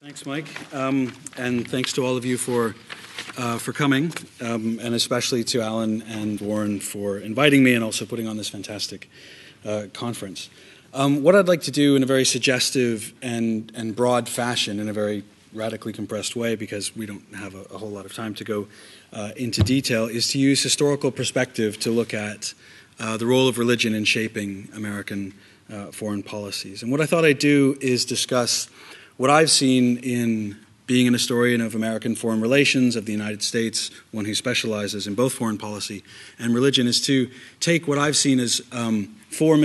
Thanks, Mike, and thanks to all of you for coming, and especially to Alan and Warren for inviting me and also putting on this fantastic conference. What I'd like to do in a very suggestive and broad fashion, in a very radically compressed way, because we don't have a whole lot of time to go into detail, is to use historical perspective to look at the role of religion in shaping American foreign policies. And what I thought I'd do is discuss what I've seen in being an historian of American foreign relations, of the United States, one who specializes in both foreign policy and religion, is to take what I've seen as four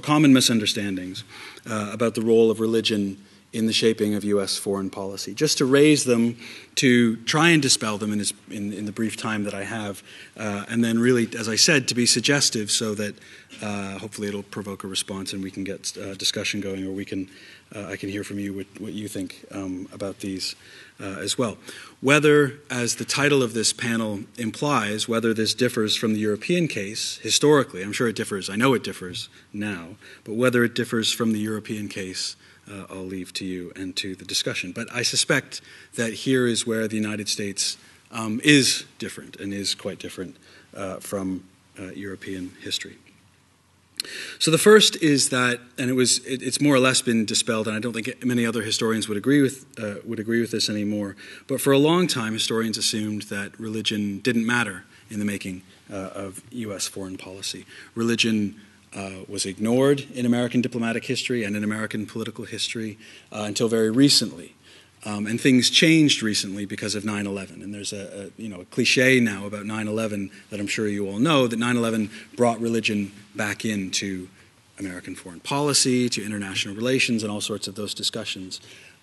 common misunderstandings about the role of religion in the shaping of U.S. foreign policy, just to raise them, to try and dispel them in the brief time that I have, and then really, as I said, to be suggestive so that hopefully it'll provoke a response and we can get discussion going, or I can hear from you what you think about these as well. Whether, as the title of this panel implies, whether this differs from the European case, historically, I'm sure it differs, I know it differs now, but whether it differs from the European case, I'll leave to you and to the discussion. But I suspect that here is where the United States is different, and is quite different from European history. So the first is that, and it's more or less been dispelled, and I don't think many other historians would agree with this anymore. But for a long time, historians assumed that religion didn't matter in the making of U.S. foreign policy. Religion was ignored in American diplomatic history and in American political history until very recently. And things changed recently because of 9/11. And there's a cliche now about 9/11 that I'm sure you all know, that 9/11 brought religion back into American foreign policy, to international relations, and all sorts of those discussions,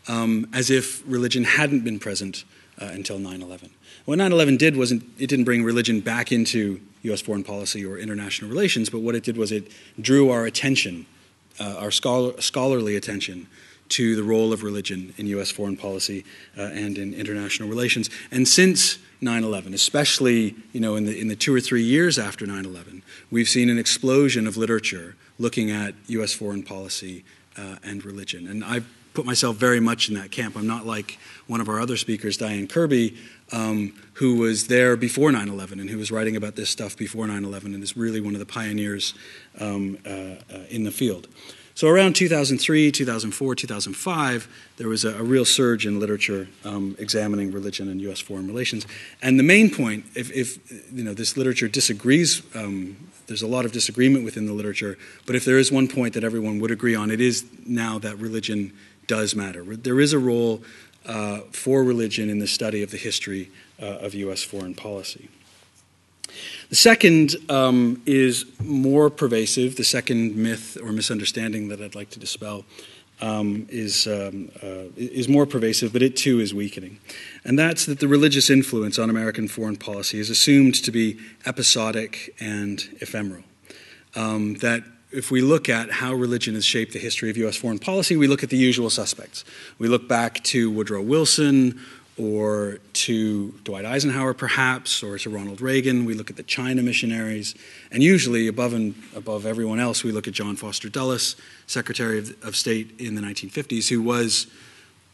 as if religion hadn't been present until 9/11. What 9/11 did was it didn't bring religion back into U.S. foreign policy or international relations, but what it did was it drew our attention, our scholarly attention, to the role of religion in U.S. foreign policy and in international relations. And since 9/11, especially in the 2 or 3 years after 9/11, we've seen an explosion of literature looking at U.S. foreign policy and religion. And I've put myself very much in that camp. I'm not like one of our other speakers, Diane Kirby, who was there before 9/11 and who was writing about this stuff before 9/11 and is really one of the pioneers in the field. So around 2003, 2004, 2005, there was a real surge in literature examining religion and U.S. foreign relations. And the main point, if this literature disagrees, there's a lot of disagreement within the literature, but if there is one point that everyone would agree on, it is now that religion does matter. There is a role for religion in the study of the history of U.S. foreign policy. The second is more pervasive. The second myth or misunderstanding that I'd like to dispel is more pervasive, but it too is weakening. And that's that the religious influence on American foreign policy is assumed to be episodic and ephemeral. That if we look at how religion has shaped the history of U.S. foreign policy, we look at the usual suspects. We look back to Woodrow Wilson, or to Dwight Eisenhower, perhaps, or to Ronald Reagan. We look at the China missionaries. And usually, above everyone else, we look at John Foster Dulles, Secretary of State in the 1950s, who was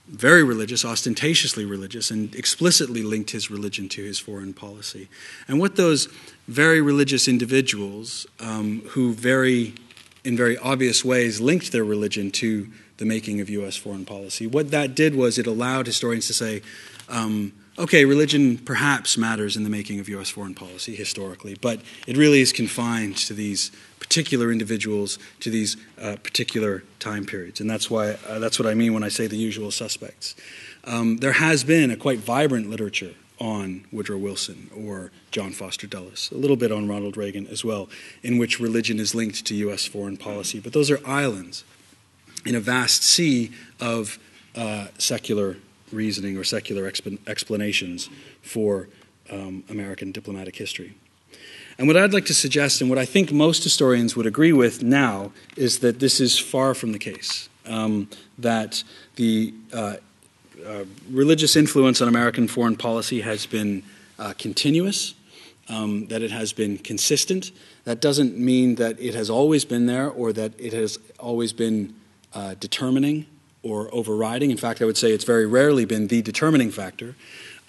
very religious, ostentatiously religious, and explicitly linked his religion to his foreign policy. And what those very religious individuals, who in very obvious ways linked their religion to the making of U.S. foreign policy, what that did was it allowed historians to say, okay, religion perhaps matters in the making of U.S. foreign policy historically, but it really is confined to these particular individuals, to these particular time periods. And that's what I mean when I say the usual suspects. There has been a quite vibrant literature on Woodrow Wilson or John Foster Dulles, a little bit on Ronald Reagan as well, in which religion is linked to U.S. foreign policy. But those are islands in a vast sea of secular reasoning or secular explanations for American diplomatic history. And what I'd like to suggest, and what I think most historians would agree with now, is that this is far from the case, that the religious influence on American foreign policy has been continuous, that it has been consistent. That doesn't mean that it has always been there or that it has always been determining or overriding. In fact, I would say it's very rarely been the determining factor.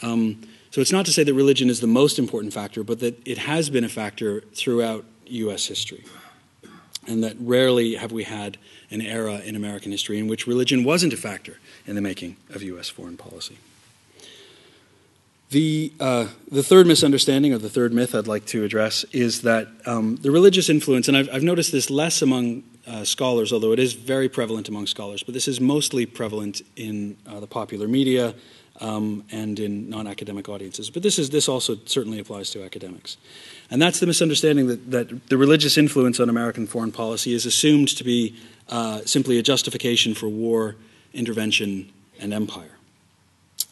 So it's not to say that religion is the most important factor, but that it has been a factor throughout U.S. history, and that rarely have we had an era in American history in which religion wasn't a factor in the making of U.S. foreign policy. The third misunderstanding, or the third myth I'd like to address, is that the religious influence, and I've noticed this less among scholars, although it is very prevalent among scholars, but this is mostly prevalent in the popular media and in non-academic audiences. But this also certainly applies to academics. And that's the misunderstanding that the religious influence on American foreign policy is assumed to be simply a justification for war, intervention, and empire.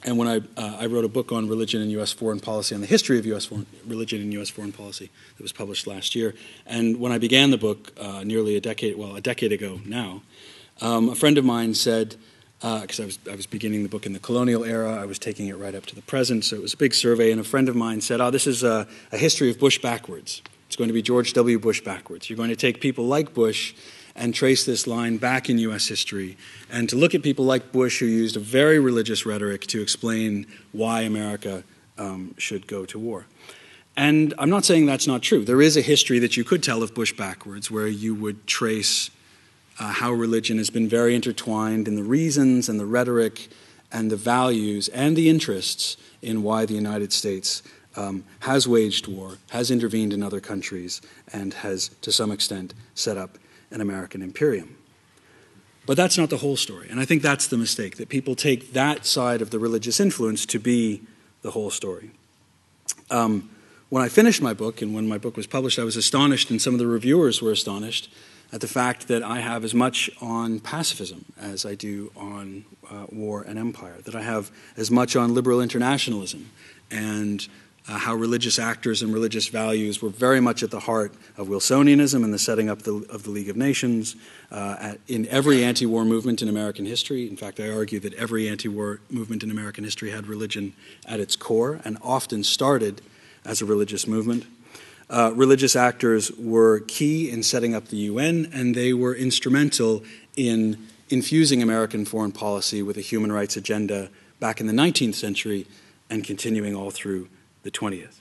And when I wrote a book on religion in U.S. foreign policy, on the history of religion in U.S. foreign policy, that was published last year. And when I began the book nearly a decade ago now, a friend of mine said, because I was beginning the book in the colonial era, I was taking it right up to the present, so it was a big survey, and a friend of mine said, this is a history of Bush backwards. It's going to be George W. Bush backwards. You're going to take people like Bush and trace this line back in U.S. history, and to look at people like Bush who used a very religious rhetoric to explain why America should go to war. And I'm not saying that's not true. There is a history that you could tell of Bush backwards where you would trace how religion has been very intertwined in the reasons and the rhetoric and the values and the interests in why the United States has waged war, has intervened in other countries, and has, to some extent, set up an American imperium. But that's not the whole story, and I think that's the mistake, that people take that side of the religious influence to be the whole story. When I finished my book, and when my book was published, I was astonished, and some of the reviewers were astonished, at the fact that I have as much on pacifism as I do on war and empire, that I have as much on liberal internationalism and how religious actors and religious values were very much at the heart of Wilsonianism and the setting up of the League of Nations, in every anti-war movement in American history. In fact, I argue that every anti-war movement in American history had religion at its core and often started as a religious movement. Religious actors were key in setting up the UN, and they were instrumental in infusing American foreign policy with a human rights agenda back in the 19th century and continuing all through the 20th.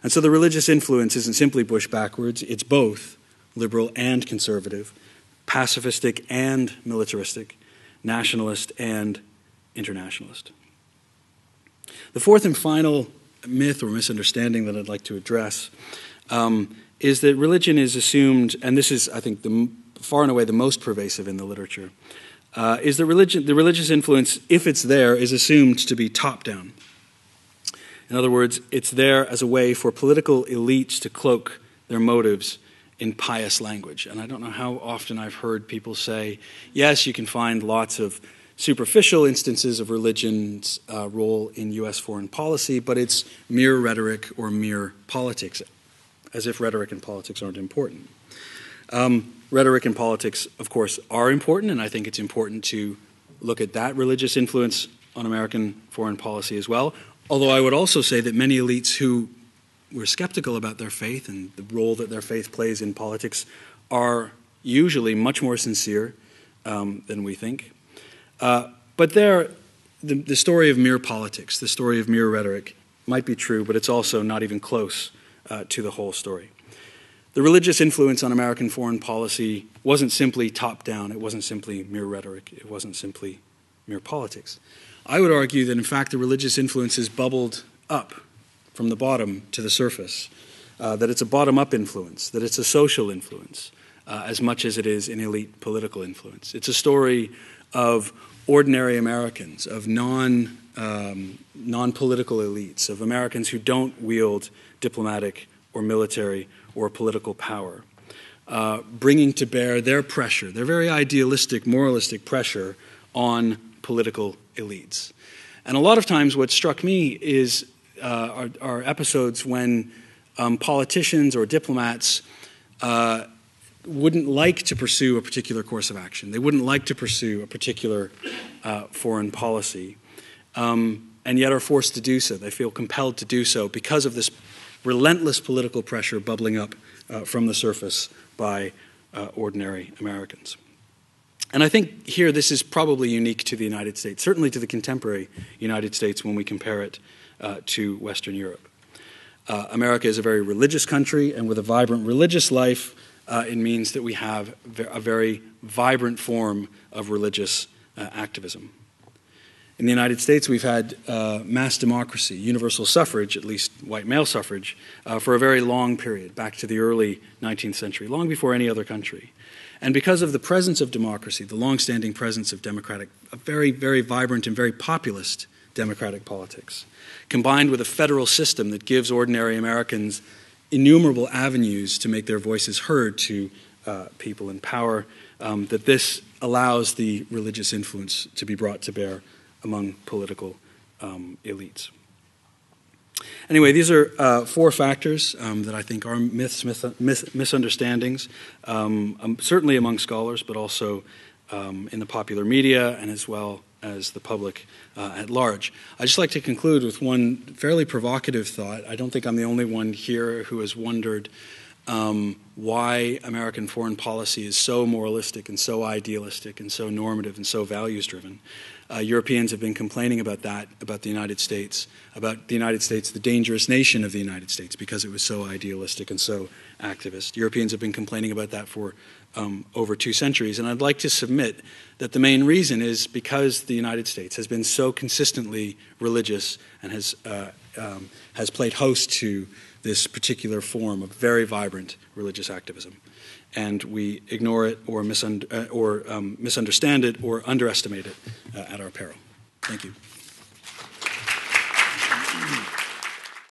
And so the religious influence isn't simply Bush backwards, it's both liberal and conservative, pacifistic and militaristic, nationalist and internationalist. The fourth and final myth or misunderstanding that I'd like to address is that religion is assumed, and this is, I think, far and away the most pervasive in the literature, is that the religious influence, if it's there, is assumed to be top-down. In other words, it's there as a way for political elites to cloak their motives in pious language. And I don't know how often I've heard people say, yes, you can find lots of superficial instances of religion's role in U.S. foreign policy, but it's mere rhetoric or mere politics, as if rhetoric and politics aren't important. Rhetoric and politics, of course, are important, and I think it's important to look at that religious influence on American foreign policy as well. Although I would also say that many elites who were skeptical about their faith and the role that their faith plays in politics are usually much more sincere than we think. But the story of mere politics, the story of mere rhetoric, might be true, but it's also not even close to the whole story. The religious influence on American foreign policy wasn't simply top-down, it wasn't simply mere rhetoric, it wasn't simply mere politics. I would argue that, in fact, the religious influence is bubbled up from the bottom to the surface, that it's a bottom-up influence, that it's a social influence, as much as it is an elite political influence. It's a story of ordinary Americans, of non-political elites, of Americans who don't wield diplomatic or military or political power, bringing to bear their pressure, their very idealistic, moralistic pressure on political elites. And a lot of times what struck me is are episodes when politicians or diplomats wouldn't like to pursue a particular course of action. They wouldn't like to pursue a particular foreign policy, and yet are forced to do so. They feel compelled to do so because of this relentless political pressure bubbling up from the surface by ordinary Americans. And I think here this is probably unique to the United States, certainly to the contemporary United States when we compare it to Western Europe. America is a very religious country, and with a vibrant religious life, it means that we have a very vibrant form of religious activism. In the United States, we've had mass democracy, universal suffrage, at least white male suffrage, for a very long period, back to the early 19th century, long before any other country. And because of the presence of democracy, the long-standing presence of a very, very vibrant and very populist democratic politics, combined with a federal system that gives ordinary Americans innumerable avenues to make their voices heard to people in power, that this allows the religious influence to be brought to bear among political elites. Anyway, these are four factors that I think are myths, misunderstandings, certainly among scholars, but also in the popular media and as well as the public at large. I'd just like to conclude with one fairly provocative thought. I don't think I'm the only one here who has wondered why American foreign policy is so moralistic and so idealistic and so normative and so values-driven. Europeans have been complaining about that, about the United States, the dangerous nation of the United States, because it was so idealistic and so activist. Europeans have been complaining about that for over 2 centuries, and I'd like to submit that the main reason is because the United States has been so consistently religious and has played host to this particular form of very vibrant religious activism. And we ignore it or misunderstand it or underestimate it at our peril. Thank you.